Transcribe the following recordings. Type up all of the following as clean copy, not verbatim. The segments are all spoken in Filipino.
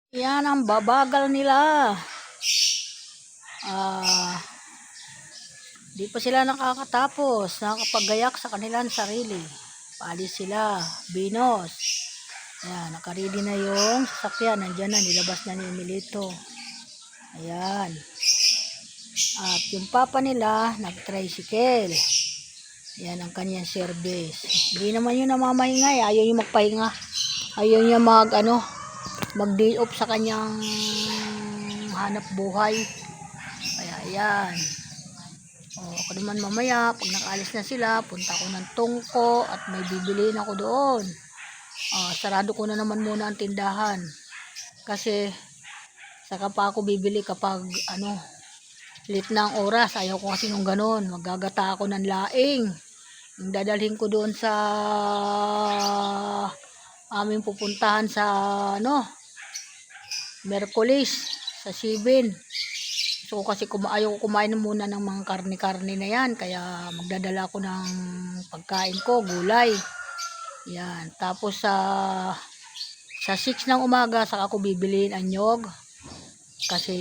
Yan ang babagal nila. Di pa sila nakakatapos, nakakapagayak sa kanilang sarili. Paalis sila, binos. Ayan, nakaready na yung sasakyan. Nandyan na, nilabas na ni Emilito. Ayan. At yung papa nila, nag-tricycle. Ayan ang kanyang service. Hindi naman yun namamahingay. Ayaw yung magpahinga. Ayaw niya mag-day off sa kanyang hanap buhay. Kaya ayan. Ako naman mamaya, pag nakaalis na sila, punta ko ng tungko at may bibiliin ako doon. Sarado ko na naman muna ang tindahan. Kasi, saka pa ako bibili kapag, late na ang oras. Ayaw ko kasi nung ganun. Magagata ako ng laing. Yung dadalhin ko doon sa aming pupuntahan sa, Merkulis, sa Sibin. So kasi ayaw ko kumain muna ng mga karne-karne na yan, kaya magdadala ako ng pagkain ko, gulay. Yan. Tapos sa 6 ng umaga saka ako bibiliin ang nyog. Kasi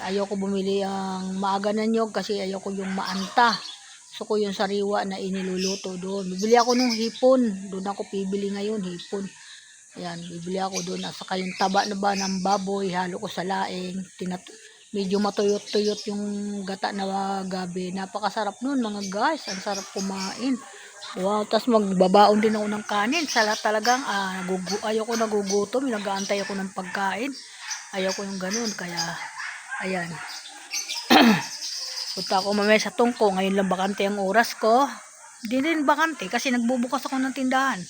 ayaw ko bumili ang maaga ng nyog kasi ayaw ko yung maanta. So ko yung sariwa na iniluluto doon. Bibili ako ng hipon. Doon ako bibili ngayon, hipon. Yan, bibili ako doon. At saka yung taba na ba ng baboy, halo ko sa laing. Medyo matuyot-tuyot yung gata na gabi. Napakasarap nun mga guys. Ang sarap kumain. Wow, tapos magbabaon din ako ng kanin. Talagang ayaw ko nagugutom. Nag-aantay ako ng pagkain. Ayaw ko yung ganun. Kaya, ayan. Punta ako mamaya sa tungko. Ngayon lang bakante ang oras ko. Hindi din bakante kasi nagbubukas ako ng tindahan.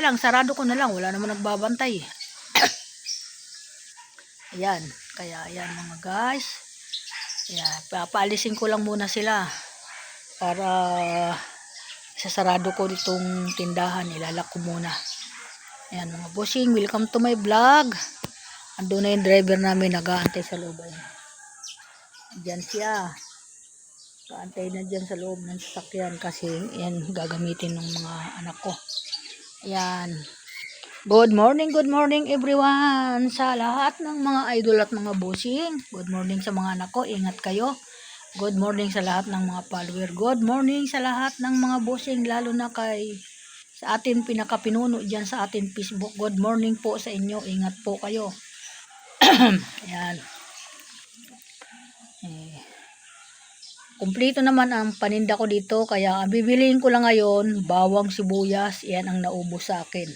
Lang, sarado ko na lang. Wala naman nagbabantay. Ayan. Kaya ayan mga guys. Ayan. Papaalisin ko lang muna sila. Para sasarado ko ditong tindahan. Ilalak ko muna. Ayan mga bossing. Welcome to my vlog. Andun na yung driver namin. Nag-aantay sa loob. Ayan. Diyan siya. Nag-aantay na dyan sa loob ng sasakyan. Kasi yan gagamitin ng mga anak ko. Ayan. Good morning everyone sa lahat ng mga idol at mga bossing. Good morning sa mga anak ko, ingat kayo. Good morning sa lahat ng mga follower. Good morning sa lahat ng mga bossing, lalo na sa atin pinakapinuno dyan sa atin Facebook. Good morning po sa inyo, ingat po kayo. Ayan. Kumplito naman ang paninda ko dito, kaya bibiliin ko lang ngayon bawang sibuyas. Yan ang naubos sa akin.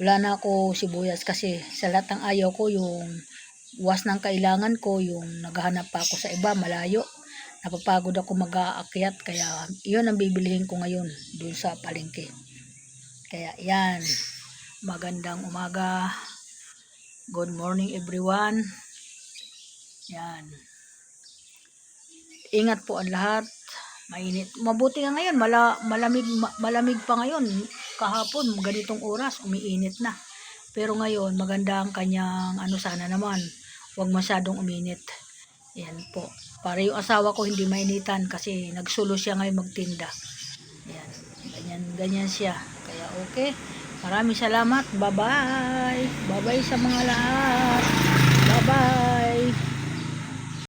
Wala na ako sibuyas kasi sa lahat ng ayaw ko yung was ng kailangan ko, yung naghahanap pa ako sa iba malayo. Napapagod ako mag-aakyat, kaya yun ang bibilihin ko ngayon dun sa palengke. Kaya yan, magandang umaga. Good morning everyone. Yan. Ingat po ang lahat. Mainit. Mabuti nga ngayon, malamig pa ngayon. Kahapon, ganitong oras, umiinit na. Pero ngayon, maganda ang kanyang, sana naman, huwag masyadong uminit. Yan po. Para yung asawa ko hindi mainitan kasi nagsulo siya ngayon magtinda. Yan. Ganyan siya. Kaya okay. Maraming salamat. Bye-bye. Bye-bye sa mga lahat. Bye-bye.